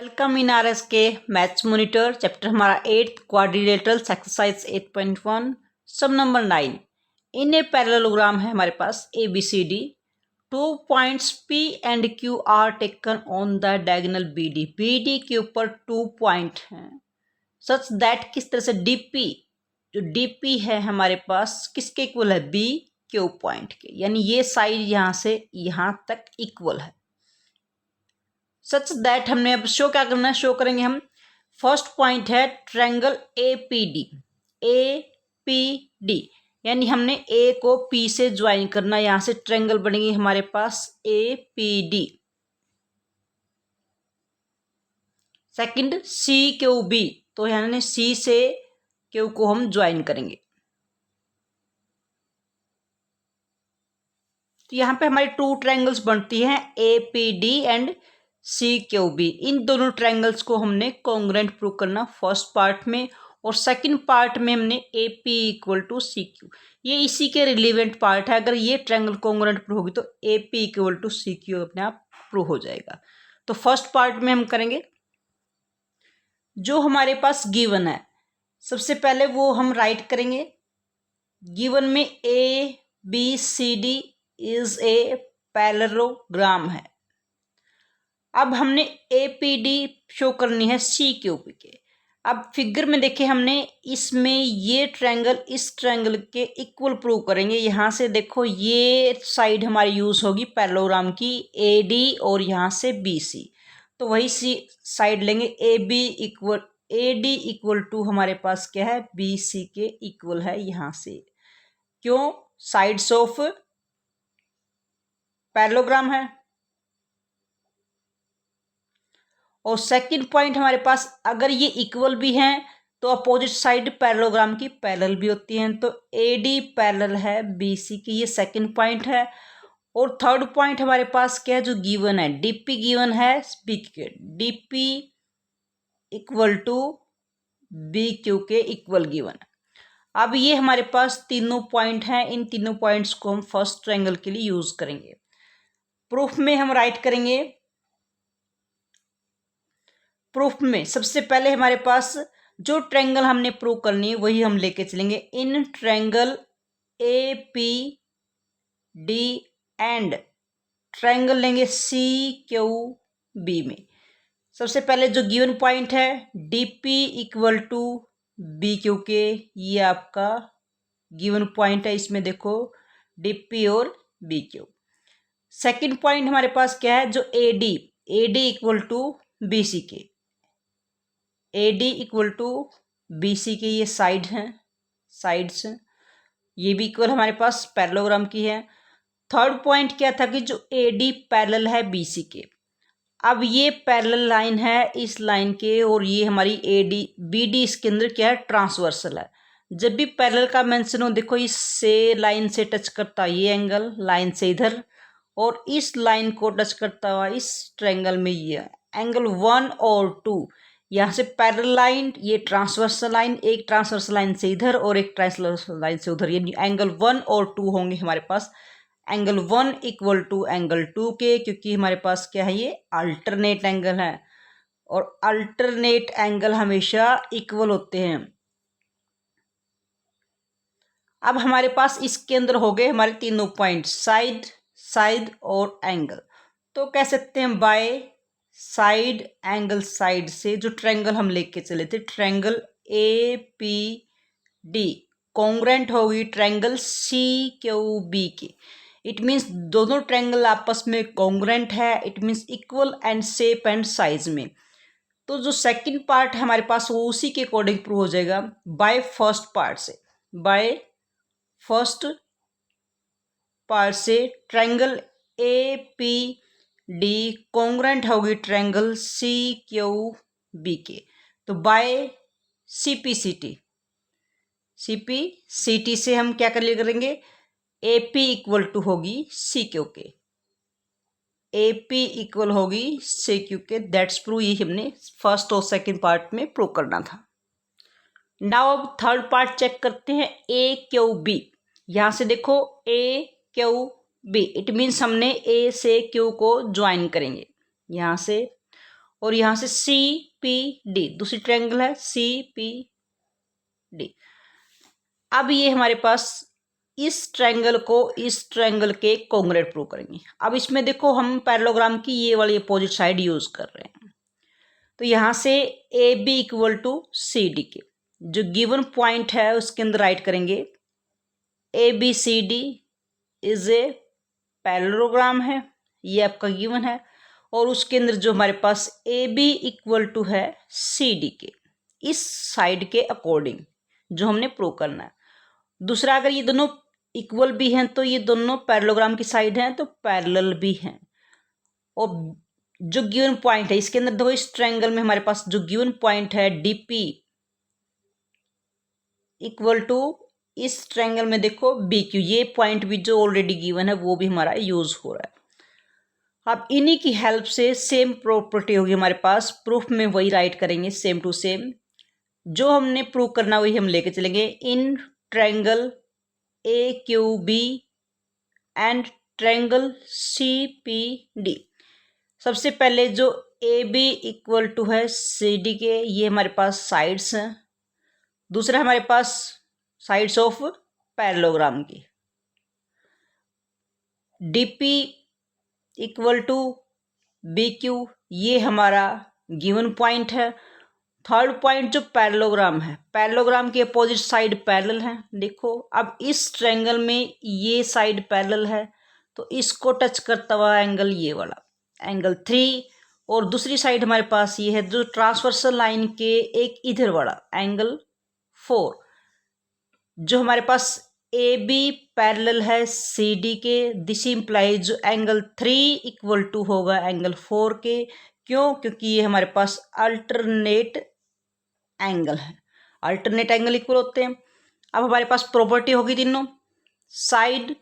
Welcome in R S के maths monitor chapter हमारा 8th quadrilaterals exercise 8.1 sum number 9। In a parallelogram है हमारे पास A B C D. 2 points P and Q are taken on the diagonal B D के ऊपर 2 point हैं such that किस तरह से DP जो DP है हमारे पास किसके इक्वल है बी क्यू पॉइंट के, यानी ये साइड यहाँ से यहाँ तक इक्वल है। सच दैट हमने अब शो क्या करना है, शो करेंगे हम। फर्स्ट पॉइंट है ट्रायंगल ए पी डी, यानी हमने ए को पी से ज्वाइन करना, यहां से ट्रायंगल बनेगी हमारे पास A P D. Second C Q B, तो यानी सी से क्यू को हम ज्वाइन करेंगे। तो यहाँ पे हमारी 2 ट्रायंगल्स बनती हैं A P D and C Q B. इन दोनों ट्रायंगल्स को हमने कॉन्ग्रुएंट प्रूव करना फर्स्ट पार्ट में, और सेकंड पार्ट में हमने A P equal to C Q, ये इसी के रिलेवेंट पार्ट है। अगर ये ट्रायंगल कॉन्ग्रुएंट प्रूव होगी तो A P equal to C Q अपने आप प्रूव हो जाएगा। तो फर्स्ट पार्ट में हम करेंगे जो हमारे पास गिवन है, सबसे पहले वो हम राइट करेंगे। गिवन में A B C D is a parallelogram है। अब हमने ए पी डी शो करनी है सी क्यू पी के। अब फिगर में देखिए हमने इसमें ये ट्रायंगल इस ट्रायंगल के इक्वल प्रूव करेंगे। यहाँ से देखो ये साइड हमारी यूज होगी पैरेललोग्राम की ए डी और यहाँ से बी सी, तो वही सी साइड लेंगे। ए डी इक्वल टू हमारे पास क्या है बी सी के इक्वल है यहाँ से, क्यों साइड्स ऑफ पैरेललोग्राम है। और सेकंड पॉइंट हमारे पास अगर ये इक्वल भी हैं तो अपोजिट साइड पैरेललोग्राम की पैरेलल भी होती हैं, तो ए डी पैरेलल है बी सी की, ये सेकंड पॉइंट है। और थर्ड पॉइंट हमारे पास क्या है जो गिवन है डीपी गिवन है बी के, DP equal to B Q के इक्वल गिवन है। अब ये हमारे पास तीनों पॉइंट हैं, इन तीनों पॉइंट्स को हम फर्स्ट ट्रायंगल के लिए यूज करेंगे। प्रूफ में हम राइट करेंगे। प्रूफ में सबसे पहले हमारे पास जो ट्रायंगल हमने प्रूव करनी है वही हम लेके चलेंगे। In triangle A P D and triangle लेंगे सी क्यू बी में। सबसे पहले जो गिवन पॉइंट है D P equal to B Q के, ये आपका गिवन पॉइंट है। इसमें देखो डी पी और बी क्यू। सेकेंड पॉइंट हमारे पास क्या है जो A D equal to B C के, A D equal to B C के ये साइड हैं, साइड्स ये भी इक्वल हमारे पास पैरेललोग्राम की है। थर्ड पॉइंट क्या था कि जो ए डी पैरेलल है बी सी के। अब ये पैरेलल लाइन है इस लाइन के, और ये हमारी ए डी बी डी इसके अंदर क्या है ट्रांसवर्सल है। जब भी पैरेलल का मेंशन हो देखो इससे लाइन से टच करता ये एंगल लाइन से इधर, और इस लाइन को टच करता हुआ इस ट्रायंगल में ये एंगल 1 और 2, यहाँ से पैरेलल लाइन ये ट्रांसवर्सल लाइन, एक ट्रांसवर्सल लाइन से इधर और एक ट्रांसवर्सल लाइन से उधर, ये एंगल 1 और 2 होंगे हमारे पास। एंगल 1 इक्वल टू एंगल 2 के, क्योंकि हमारे पास क्या है ये अल्टरनेट एंगल है, और अल्टरनेट एंगल हमेशा इक्वल होते हैं। अब हमारे पास इसके अंदर हो गए हमारे तीनों पॉइंट साइड साइड और एंगल। तो कह सकते हैं बाय साइड एंगल साइड से जो ट्रायंगल हम लेके चले थे triangle A P D congruent होगी ट्रायंगल सी क्यू बी की। इट मीन्स दोनों ट्रायंगल आपस में कॉन्ग्रुएंट है, it means equal and shape and size में। तो जो सेकंड पार्ट है हमारे पास वो उसी के अकॉर्डिंग प्रूव हो जाएगा बाय फर्स्ट पार्ट से। बाय फर्स्ट पार्ट से triangle A P D congruent होगी ट्रायंगल सी क्यू बी के। तो by C P C T से हम क्या करेंगे ए पी इक्वल टू होगी सी क्यू के, ए पी इक्वल होगी सी क्यू के। दैट्स प्रूव, ये हमने फर्स्ट और सेकंड पार्ट में प्रूव करना था। नाउ अब थर्ड पार्ट चेक करते हैं ए क्यू बी। यहाँ से देखो ए क्यू बी, इट मीन्स हमने ए से क्यू को ज्वाइन करेंगे यहाँ से, और यहाँ से सी पी डी, दूसरी ट्रायंगल है सी पी डी। अब ये हमारे पास इस ट्रायंगल को इस ट्रायंगल के कॉन्ग्रुएंट प्रूव करेंगे। अब इसमें देखो हम पैरेललोग्राम की ये वाली अपोजिट साइड यूज कर रहे हैं। तो यहाँ से A B equal to C D के जो गिवन पॉइंट है उसके अंदर राइट करेंगे A B C D is a parallelogram है, ये आपका गिवन है। और उसके अंदर जो हमारे पास ए बी इक्वल टू है सी डी के इस साइड के अकॉर्डिंग जो हमने प्रूव करना है। दूसरा, अगर ये दोनों इक्वल भी हैं तो ये दोनों पैरेललोग्राम की साइड हैं तो पैरेलल भी हैं। और जो गिवन पॉइंट है इसके अंदर देखो इस ट्रायंगल में हमारे पास जो गिवन पॉइंट है डीपी इक्वल टू इस ट्रायंगल में देखो बी क्यू, ये पॉइंट भी जो ऑलरेडी गिवन है वो भी हमारा यूज हो रहा है। अब इन्हीं की हेल्प से सेम प्रॉपर्टी होगी हमारे पास, प्रूफ में वही राइट करेंगे सेम टू सेम, जो हमने प्रूव करना वही हम लेके चलेंगे। In triangle A Q B and triangle C P D, सबसे पहले जो ए बी इक्वल टू है सी डी के, ये हमारे पास साइड्स हैं। दूसरा हमारे पास साइड्स ऑफ पैरेललोग्राम की, D P equal to B Q, ये हमारा गिवन पॉइंट है। थर्ड पॉइंट जो पैरेललोग्राम है, पैरेललोग्राम के अपोजिट साइड पैरेलल है। देखो अब इस ट्रायंगल में ये साइड पैरेलल है तो इसको टच करता हुआ एंगल ये वाला एंगल 3, और दूसरी साइड हमारे पास ये है जो ट्रांसवर्सल लाइन के एक इधर वाला एंगल 4, जो हमारे पास ए बी पैरेलल है सी डी के। दिस इम्प्लाइज जो एंगल 3 इक्वल टू होगा एंगल 4 के। क्यों? क्योंकि ये हमारे पास अल्टरनेट एंगल है, अल्टरनेट एंगल इक्वल होते हैं। अब हमारे पास प्रॉपर्टी होगी तीनों साइड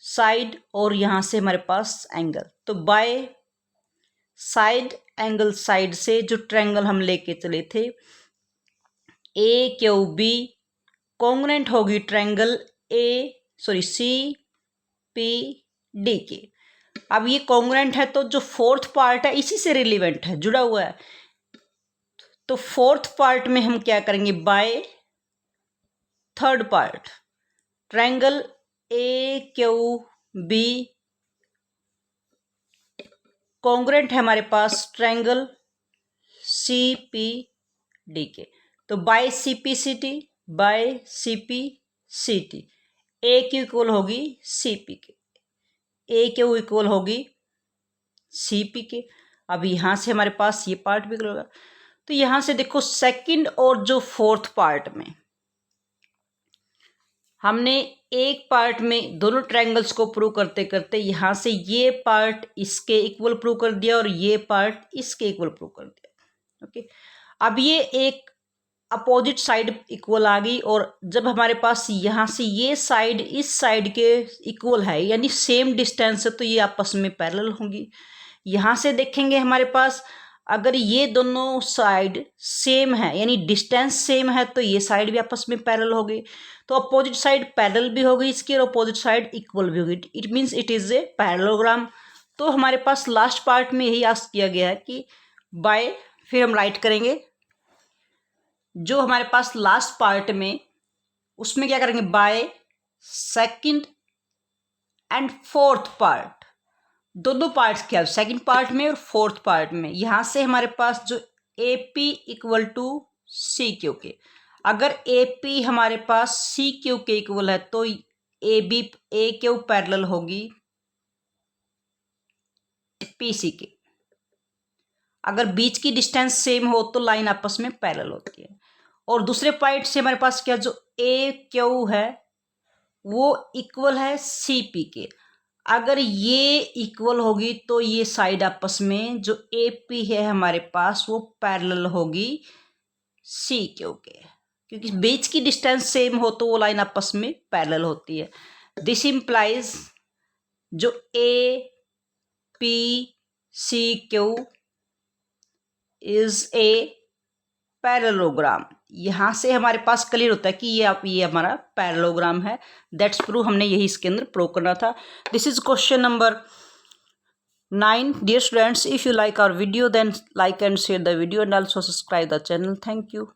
साइड और यहाँ से हमारे पास एंगल, तो बाय साइड एंगल साइड से जो ट्रायंगल हम लेके चले थे ए क्यू बी कॉन्ग्रुएंट होगी ट्रायंगल सी पी डी के। अब ये कॉन्ग्रुएंट है तो जो फोर्थ पार्ट है इसी से रिलेवेंट है, जुड़ा हुआ है। तो फोर्थ पार्ट में हम क्या करेंगे, by third part triangle A Q B congruent है हमारे पास ट्रायंगल सी पी डी के। तो by C P C T, by C P C T, A Q equal होगी सी पी के, ए क्यू इक्वल होगी सी पी के। अब यहाँ से हमारे पास ये पार्ट भी होगा। तो यहाँ से देखो सेकंड और जो फोर्थ पार्ट में हमने एक पार्ट में दोनों ट्रायंगल्स को प्रूव करते करते यहाँ से ये पार्ट इसके इक्वल प्रूव कर दिया और ये पार्ट इसके इक्वल प्रूव कर दिया। ओके, अब ये एक अपोजिट साइड इक्वल आ गई, और जब हमारे पास यहाँ से ये साइड इस साइड के इक्वल है यानी सेम डिस्टेंस है तो ये आपस में पैरेलल होंगी। यहाँ से देखेंगे हमारे पास अगर ये दोनों साइड सेम है यानी डिस्टेंस सेम है तो ये साइड भी आपस में पैरेलल होगी। तो अपोजिट साइड पैरेलल भी होगी इसकी और अपोजिट साइड इक्वल भी होगी, it means it is a parallelogram. तो हमारे पास लास्ट पार्ट में यही आस्क किया गया है कि बाय, फिर हम राइट करेंगे जो हमारे पास लास्ट पार्ट में, उसमें क्या करेंगे, by second and fourth part, दोनों पार्ट्स क्या सेकंड पार्ट में और फोर्थ पार्ट में। यहाँ से हमारे पास जो A P equal to C Q के, अगर ए पी हमारे पास सी क्यू के इक्वल है तो A B A Q parallel होगी पी सी के। अगर बीच की डिस्टेंस सेम हो तो लाइन आपस में पैरेलल होती है। और दूसरे पॉइंट से हमारे पास क्या जो ए क्यू है वो इक्वल है सी पी के। अगर ये इक्वल होगी तो ये साइड आपस में जो ए पी है हमारे पास वो पैरेलल होगी सी क्यू के, क्योंकि बीच की डिस्टेंस सेम हो तो वो लाइन आपस में पैरेलल होती है। दिस इम्प्लाइज जो A P C Q is a parallelogram. यहाँ से हमारे पास क्लियर होता है कि ये हमारा पैरेललोग्राम है। दैट्स प्रूव, हमने यही इसके अंदर प्रूव करना था। This is question number 9. Dear students, if you like our video, then like and share the video and also subscribe the channel. Thank you.